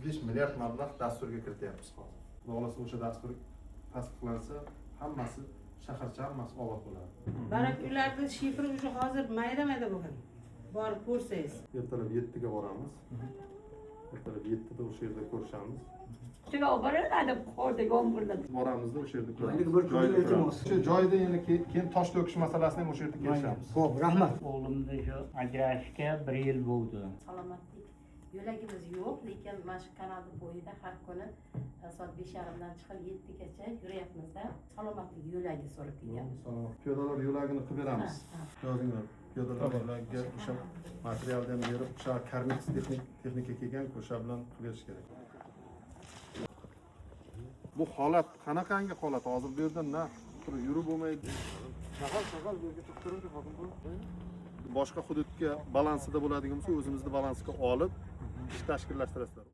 35 milliard mablag' dasturga kirityapmiz hozir. Xudo xolasa o'sha dastur tasdiqlansa, hammasi shaharcha hammasi obod bo'ladi. Barak ularda shifri уже hozir mayda bo'lgan. Borib ko'rsangiz. Ertalab 7 ga boramiz. Ertalab 7 da o'sha yerda ko'rishamiz. Juda oboradi qo'rda yomg'irda. Boramizda o'sha yerda Joylik bir kunlik iltimos. O'sha joyda yana keyin tosh to'kish masalasini ham o'sha yerda kelishamiz. Xo'p, rahmat. O'g'limni shu ajrashishga 1 yil bo'ldi. Salomatlik yo'lagimiz yo'q, lekin mana shu kanalni bo'yida har kuni soat 5:30dan chiqib 7gacha yuryapmiz-da. Salomatlik yo'lagi so'rab kelganmiz. Piyodalar yo'lagini qilib beramiz. Yozinglar. Piyodalar yo'lagiga o'sha materialni ham berib, o'sha karmix texnika kelgan o'sha bilan qilib berish kerak. Bu holat qanaqangi holat? Hozir bu yerda na yurib bo'lmaydi. Shag'al bu yerga chiqtirib hokim bu. Boshqa hududga balansida bo'ladigan bo'lsa, o'zimizni balansga olib ish tashkillashtirasizlar.